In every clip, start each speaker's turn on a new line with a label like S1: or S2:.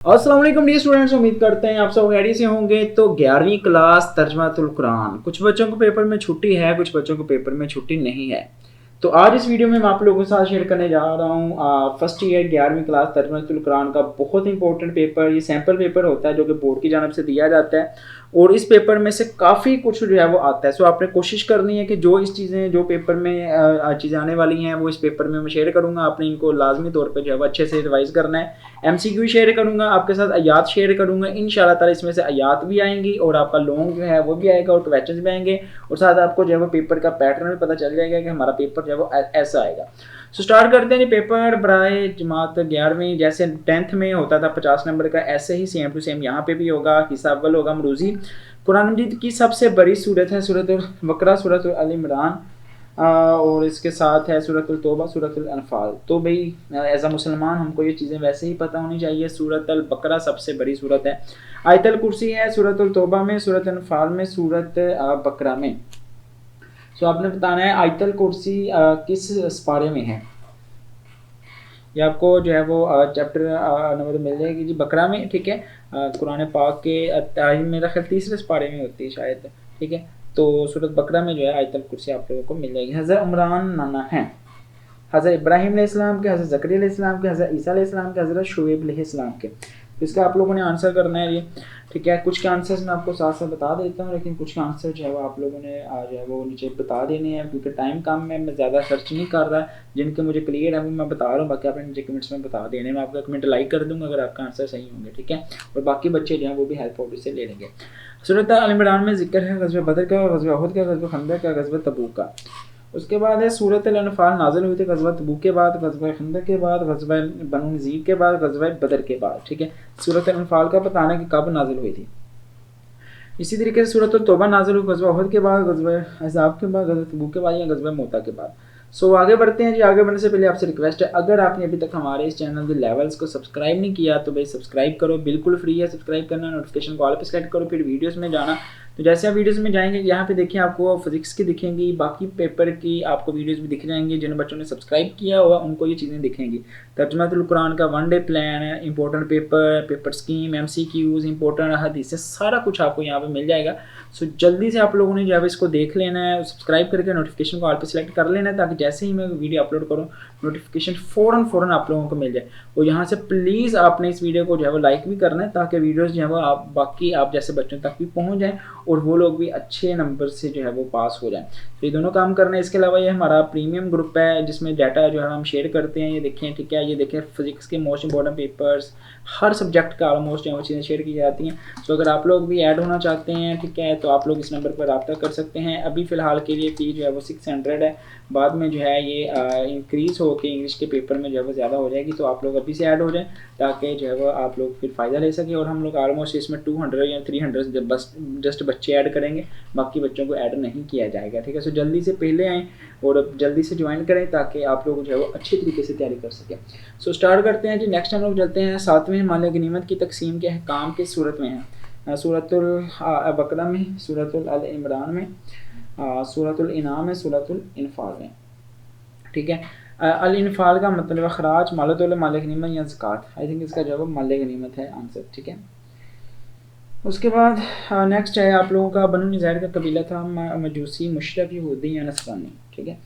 S1: अस्सलाम वालेकुम dear students, उम्मीद करते हैं आप सब रेडी से होंगे। तो 11वीं क्लास तर्जमातुल कुरान, कुछ बच्चों को पेपर में छुट्टी है, कुछ बच्चों को पेपर में छुट्टी नहीं है। तो आज इस वीडियो में मैं आप लोगों के साथ शेयर करने जा रहा हूँ फर्स्ट ईयर 11वीं क्लास तर्जमातुल कुरान का बहुत इंपॉर्टेंट पेपर। ये सैम्पल पेपर होता है जो कि बोर्ड की जानिब से दिया जाता है और इस पेपर में से काफ़ी कुछ जो है वो आता है। सो आपने कोशिश करनी है कि जो इस चीज़ें जो पेपर में चीज़ें आने वाली हैं वो इस पेपर में मैं शेयर करूँगा। आपने इनको लाजमी तौर पर जो है वो अच्छे से रिवाइज़ करना है। MCQ शेयर करूँगा आपके साथ, आयात शेयर करूँगा इंशाल्लाह ताला। इसमें से आयात भी आएंगी और आपका लॉन्ग जो है वो भी आएगा और क्वेश्चंस भी आएंगे और साथ आपको जो है वो पेपर का पैटर्न भी पता चल जाएगा कि हमारा पेपर जो है वो ऐसा आएगा। सो स्टार्ट करते हैं। पेपर बराए जमात 11वीं जैसे 10th में होता था 50 नंबर का, ऐसे ही सेम टू सेम यहाँ पे भी होगा। हिस्सा अव्वल होगा मरूजी। कुरान मजीद की सबसे बड़ी सूरत है सूरतुल बकरा, सूरतुल अल इमरान और इसके साथ है सूरतुल तौबा, सूरतुल अनफाल। तो भाई एज अ मुसलमान हमको ये चीज़ें वैसे ही पता होनी चाहिए। सूरतुल बकरा सबसे बड़ी सूरत है। आयतुल कुर्सी है सूरतुल तौबा में, सूरत अनफाल में, सूरत बकरा में। सो आपने बताना है आयतुल कुर्सी किस पारे में है। ये आपको जो है वो चैप्टर नंबर मिल जाएगी जी बकरा में, ठीक है। कुरान पाक के मेरा ख्याल तीसरे पारे में होती है शायद, ठीक है। तो सूरत बकरा में जो है आयतुल कुर्सी आप लोगों को मिल जाएगी। हज़रत इमरान नाना हैं, हज़रत इब्राहिम अलैहिस्सलाम के, हज़रत ज़करिया अलैहिस्सलाम के, हज़रत ईसा अलैहिस्सलाम के, हज़रत शुएब अलैहिस्सलाम के। तो इसका आप लोगों ने आंसर करना है ये, ठीक है। कुछ के आंसर्स मैं आपको साथ साथ बता देता हूँ, लेकिन कुछ के आंसर जो है वो आप लोगों ने जो है वो नीचे बता देने हैं क्योंकि टाइम कम है। मैं ज़्यादा सर्च नहीं कर रहा, जिनके मुझे क्लियर है वो मैं बता रहा हूँ। बाकी आपने नीचे कमेंट्स में बता देने, मैं आपका कमेंट लाइक कर दूँगा अगर आपका आंसर सही होंगे, ठीक है। और बाकी बच्चे जो हैं वो भी हेल्प ऑफिस से ले लेंगे। सूरत अल इमरान में जिक्र है ग़ज़वा बदर का, ग़ज़वा उहद का, ग़ज़वा खंदक का, ग़ज़वा तबूक का। उसके बाद है सूरत अल अनफाल नाज़िल हुई थी ग़ज़वा तबूक के बाद, ग़ज़वा खंदक के बाद, ग़ज़वा बनु नज़ीर के बाद, ग़ज़वा बदर के बाद, ठीक है। सूरत अल अनफाल का बताना कि कब नाज़िल हुई थी। इसी तरीके से सूरत तौबा नाज़िल हुई ग़ज़वा उहद के बाद, ग़ज़वा अहज़ाब के बाद, ग़ज़वा तबूक के बाद या ग़ज़वा मोता के बाद। सो आगे बढ़ते हैं जी। आगे बढ़ने से पहले आपसे रिक्वेस्ट है, अगर आपने अभी तक हमारे इस चैनल के लेवल्स को सब्सक्राइब नहीं किया तो भाई सब्सक्राइब करो, बिल्कुल फ्री है सब्सक्राइब करना। नोटिफिकेशन को ऑल पे सेलेक्ट करो, फिर वीडियोस में जाना। तो जैसे आप वीडियोस में जाएंगे यहाँ पे देखिए आपको फिजिक्स की दिखेंगी, बाकी पेपर की आपको वीडियोस भी दिख जाएंगी। जिन बच्चों ने सब्सक्राइब किया हुआ उनको ये चीज़ें दिखेंगी। तर्जुमातुल कुरान का 1 डे प्लान है, important paper, paper scheme, MCQs, important हदीसें, सारा कुछ आपको यहाँ पे मिल जाएगा। सो जल्दी से आप लोगों ने जो है इसको देख लेना है, सब्सक्राइब करके नोटिफिकेशन को ऑल पे सेलेक्ट कर लेना है ताकि जैसे ही मैं वीडियो अपलोड करूँ नोटिफिकेशन फ़ौरन आप लोगों को मिल जाए। और यहाँ से प्लीज़ आपने इस वीडियो को जो है वो लाइक भी करना है ताकि वीडियोस जो है वो आप बाकी आप जैसे बच्चों तक भी पहुँच जाएँ और वो लोग भी अच्छे नंबर से जो है वो पास हो जाएँ। तो ये दोनों काम करना है। इसके अलावा ये हमारा प्रीमियम ग्रुप है जिसमें डाटा जो है हम शेयर करते हैं। ये देखें, ठीक है। ये देखें फिजिक्स के मोस्ट इंपॉर्टेंट पेपर्स, हर सब्जेक्ट का ऑलमोस्ट जो है वो चीज़ें शेयर की जाती हैं। सो अगर आप लोग भी ऐड होना चाहते हैं, ठीक है, तो आप लोग इस नंबर पर रब्ता कर सकते हैं। अभी फ़िलहाल के लिए फ़ी जो है वो 600 है, बाद में जो है ये इंक्रीज़ होकर इंग्लिश के पेपर में जो है वो ज़्यादा हो जाएगी। तो आप लोग अभी से ऐड हो जाएं ताकि जो है वो आप लोग फिर फ़ायदा ले सकें। और हम लोग ऑलमोस्ट इसमें 200 या 300 जब बस जस्ट बच्चे ऐड करेंगे, बाकी बच्चों को ऐड नहीं किया जाएगा, ठीक है। सो जल्दी से पहले आएँ और जल्दी से ज्वाइन करें ताकि आप लोग जो है वो अच्छे तरीके से तैयारी कर सकें। सो स्टार्ट करते हैं जी। नेक्स्ट हम लोग चलते हैं 7वें माल गनीमत की तकसीम के अहकाम के सूरत में है। सूरतुल बकरा में, सूरतुल अल इमरान में, सूरतुल इनाम में, सूरतुल इनफाल में, ठीक है। अल इनफाल का मतलब अखराज, मालतुल माल गनीमत या ज़कात। आई थिंक इसका जवाब माल गनीमत है आंसर, ठीक है। उसके बाद नेक्स्ट है आप लोगों का बनु नज़ीर का कबीला था, मजूसी, मुशरक, यहूदी या नसरानी, ठीक है।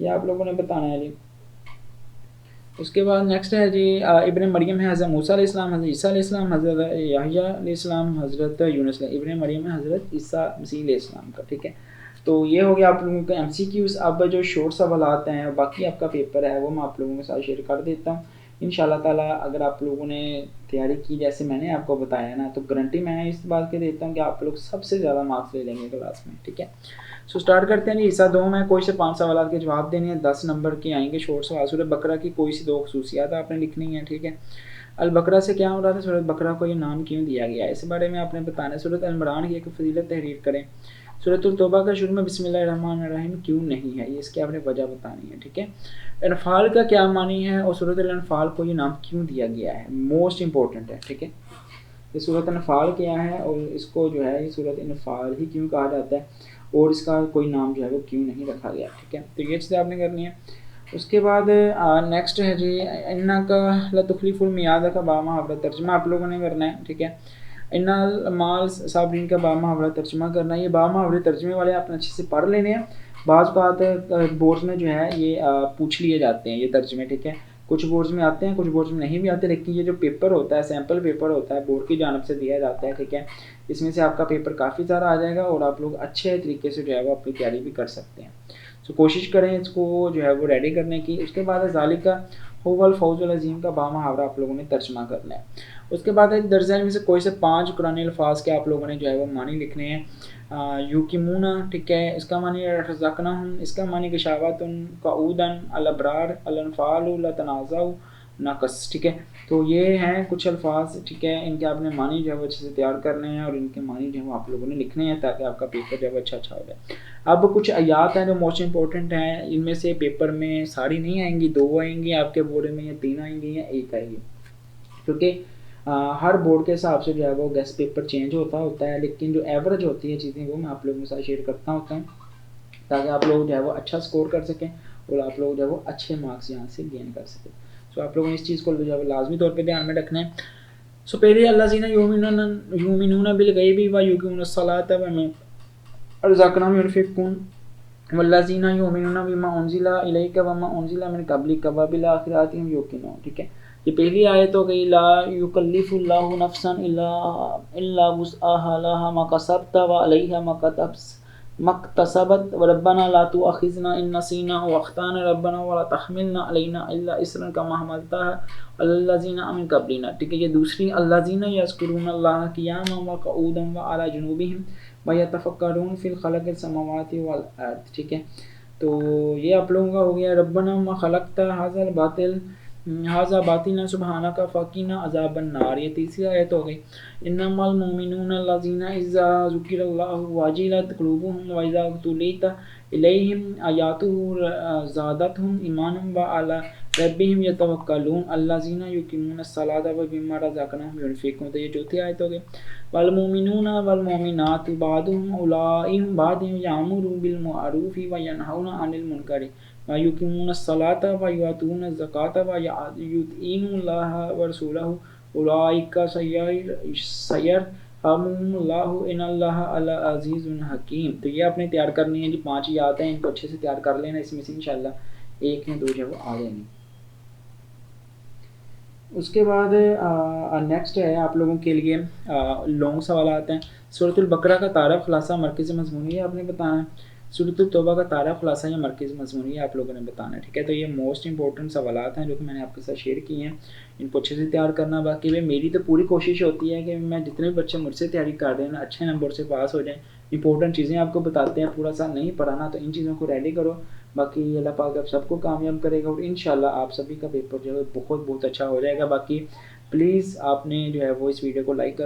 S1: ये आप लोगों ने बताना है जी। उसके बाद नेक्स्ट है जी इब्न मरियम है, हज़रत मूसा अलैहिस्सलाम, हज़रत ईसा अलैहिस्सलाम, हज़रत याहया अलैहिस्सलाम, हज़रत यूनुस। इब्न मरियम है हज़रत ईसा मसीह अलैहिस्सलाम का, ठीक है। तो ये हो गया आप लोगों का MCQs। अब जो शॉर्ट सवालात हैं बाकी आपका पेपर है वो मैं आप लोगों के साथ शेयर कर देता हूँ इंशाल्लाह ताला। अगर आप लोगों ने तैयारी की जैसे मैंने आपको बताया ना, तो गारंटी मैं इस बात की देता हूँ कि आप लोग सबसे ज़्यादा मार्क्स ले लेंगे क्लास में, ठीक है। सो स्टार्ट करते हैं जी। हिस्सा 2 में कोई से 5 सवाल के जवाब देने हैं, 10 नंबर के आएंगे शॉर्ट सवाल। सूरत बकरा की कोई सी 2 खसूसियात आपने लिखनी है, ठीक है। अल बकरा से क्या हो रहा था, सूरत बकरा को ये नाम क्यों दिया गया है इस बारे में आपने बताना है। सूरत अल इमरान की एक फजीलत तहरीर करें। सूरतुल तौबा का शुरू में बिस्मिल्लाहिर्रहमानिर्रहीम क्यों नहीं है, ये इसकी आपने वजह बतानी है, ठीक है। अनफाल का क्या मानी है और सूरत अनफाल को ये नाम क्यों दिया गया है, मोस्ट इंपॉर्टेंट है, ठीक है। ये सूरत अनफाल क्या है और इसको जो है ये सूरत अनफाल ही क्यों कहा जाता है और इसका कोई नाम जो है वो क्यों नहीं रखा गया, ठीक है। तो ये चीज़ें आपने करनी है। اس کے بعد نیکسٹ ہے جی انا کا لتخلیف المیاد کا با محاورہ ترجمہ آپ لوگوں نے کرنا ہے، ٹھیک ہے. ان المال صابرین کا با محاورہ ترجمہ کرنا ہے. یہ با محاورے ترجمے والے آپ نے اچھے سے پڑھ لینے ہیں. بعض بات بورڈز میں جو ہے یہ پوچھ لیے جاتے ہیں یہ ترجمے، ٹھیک ہے. کچھ بورڈز میں آتے ہیں، کچھ بورڈز میں نہیں بھی آتے، لیکن یہ جو پیپر ہوتا ہے سیمپل پیپر ہوتا ہے بورڈ کی جانب سے دیا جاتا ہے، ٹھیک ہے. اس میں سے آپ کا پیپر کافی سارا آ جائے گا اور آپ لوگ اچھے طریقے سے جو ہے وہ اپنی تیاری بھی کر سکتے ہیں. تو کوشش کریں اس کو جو ہے وہ ریڈی کرنے کی. اس کے بعد ذالک هو الفوز العظیم کا با محاورہ آپ لوگوں نے ترجمہ کرنا ہے. اس کے بعد ایک درجہ میں سے کوئی سے 5 قرآنی الفاظ کے آپ لوگوں نے جو ہے وہ معنی لکھنے ہیں. یوکیمونا، ٹھیک ہے، اس کا معنی رزقناہم، اس کا معنی گشاواتن قعودن الابرار الانفال لتنازع ناقص، ٹھیک ہے. تو یہ ہیں کچھ الفاظ، ٹھیک ہے. ان کے آپ نے معنی جو ہے وہ اچھے سے تیار کرنے ہیں اور ان کے معنی جو ہے وہ آپ لوگوں نے لکھنے ہیں تاکہ آپ کا پیپر جو ہے وہ اچھا ہو جائے. اب کچھ آیات ہیں جو موسٹ امپورٹنٹ ہیں. ان میں سے پیپر میں ساری نہیں آئیں گی، 2 آئیں گی آپ کے بورڈ میں، یا 3 آئیں گی، یا 1 آئے گی، کیونکہ ہر بورڈ کے حساب سے جو ہے وہ گیسٹ پیپر چینج ہوتا ہے. لیکن جو ایوریج ہوتی ہے چیزیں وہ میں آپ لوگوں کے ساتھ شیئر کرتا ہوتا ہوں تاکہ آپ لوگ جو ہے وہ اچھا سکور کر سکیں اور آپ لوگ جو ہے وہ اچھے مارکس یہاں سے گین کر سکیں. سو آپ لوگوں نے اس چیز کو جو ہے وہ لازمی طور پہ دھیان میں رکھنا ہے. سو پہلے الذین یؤمنون بالغیب ویقیمون الصلاۃ ومما رزقناہم ينفقون والذین یؤمنون بما انزل الیک وما انزل من قبلک وبالآخرۃ هم یوقنون، ٹھیک ہے. یہ پہلی آیت ہو گئی لا یکلف اللہ نفسا الا وسعها لها ما کسبت وعلیہا ما اکتسبت وربنا لا تؤاخذنا ان نسینا واخطانا ربنا ولا تحملنا علینا الا اصرا کما حملتها علی الذین من قبلنا، ٹھیک ہے. یہ دوسری الذین یذکرون اللہ قیاما وقعودا وعلی جنوبہم ویتفکرون فی الخلق السماوات والارض، ٹھیک ہے. تو یہ آپ لوگوں کا ہو گیا ربنا ما خلقت ھذا باطلا سبحانک فقنا عذاب النار. یہ تیسری آیت ہو گئی انما المؤمنون الذین اذا ذکر اللہ وجلت قلوبهم واذا تليت الیہم آیاتہ زادتهم ایمانا وعلی ربهم یتوکلون الذین یقیمون الصلاۃ ومما رزقناہم ينفقون. تو یہ چوتھی آیت ہو گئی والمؤمنون والمؤمنات بعضهم اولیاء بعض یأمرون بالمعروف وینہون عن المنکر ویقیمون الصلاۃ ویؤتون الزکاۃ ویطیعون اللہ ورسولہ اولئک سیرحمهم اللہ ان اللہ عزیز حکیم. تو یہ آپ نے تیار کرنی ہے جی. 5 ہی آتے ہیں، ان کو اچھے سے تیار کر لینا. اس میں سے انشاءاللہ 1 یا 2 جو ہے وہ آ جائیں گے. اس کے بعد نیکسٹ ہے آپ لوگوں کے لیے لانگ سوالات ہیں. سورۃ البقرہ کا تعارف، خلاصہ، مرکزی مضمون یہ آپ نے بتانا ہے. سورۃ التوبہ کا تعارف، خلاصہ یا مرکزی مضمون یہ آپ لوگوں نے بتانا ہے، ٹھیک ہے. تو یہ موسٹ امپورٹنٹ سوالات ہیں جو کہ میں نے آپ کے ساتھ شیئر کیے ہیں. ان کو اچھے سے تیار کرنا. باقی میری تو پوری کوشش ہوتی ہے کہ میں جتنے بھی بچے مجھ سے تیاری کر رہے ہیں نا اچھے نمبر سے پاس ہو جائیں. امپورٹنٹ چیزیں آپ کو بتاتے ہیں، پورا سال نہیں پڑھانا، تو ان چیزوں کو ریڈی کرو. باقی اللہ پاک آپ سب کو کامیاب کرے گا اور انشاءاللہ آپ سبھی کا پیپر جو ہے بہت بہت اچھا ہو جائے گا. باقی پلیز آپ نے جو ہے وہ اس ویڈیو کو لائک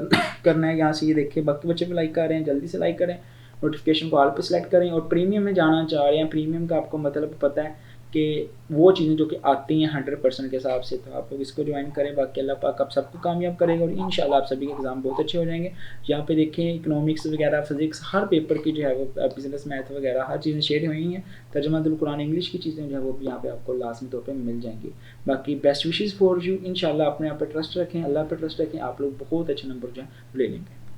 S1: کرنا ہے. یہاں سے یہ دیکھیں باقی بچے بھی لائک کر رہے ہیں، جلدی سے لائک کریں. نوٹیفیکیشن کو آل پہ سلیکٹ کریں. اور پریمیم میں جانا چاہ رہے ہیں، پریمیم کا آپ کو مطلب پتہ ہے کہ وہ چیزیں جو کہ آتی ہیں 100% کے حساب سے، تو آپ لوگ اس کو جوائن کریں. باقی اللہ پاک آپ سب کو کامیاب کرے گا اور انشاءاللہ آپ سبھی کے ایگزام بہت اچھے ہو جائیں گے. یہاں پہ دیکھیں اکنامکس وغیرہ، فزکس، ہر پیپر کی جو ہے وہ بزنس میتھ وغیرہ ہر چیزیں شیئر ہوئی ہیں. ترجمہ القرآن انگلش کی چیزیں جو ہے وہ یہاں پہ آپ کو لازمی طور پہ مل جائیں گی. باقی بیسٹ وشیز فار یو. انشاءاللہ اپنے آپ پہ ٹرسٹ رکھیں، اللہ پہ ٹرسٹ رکھیں، آپ لوگ بہت اچھے نمبر جو ہے لے لیں گے.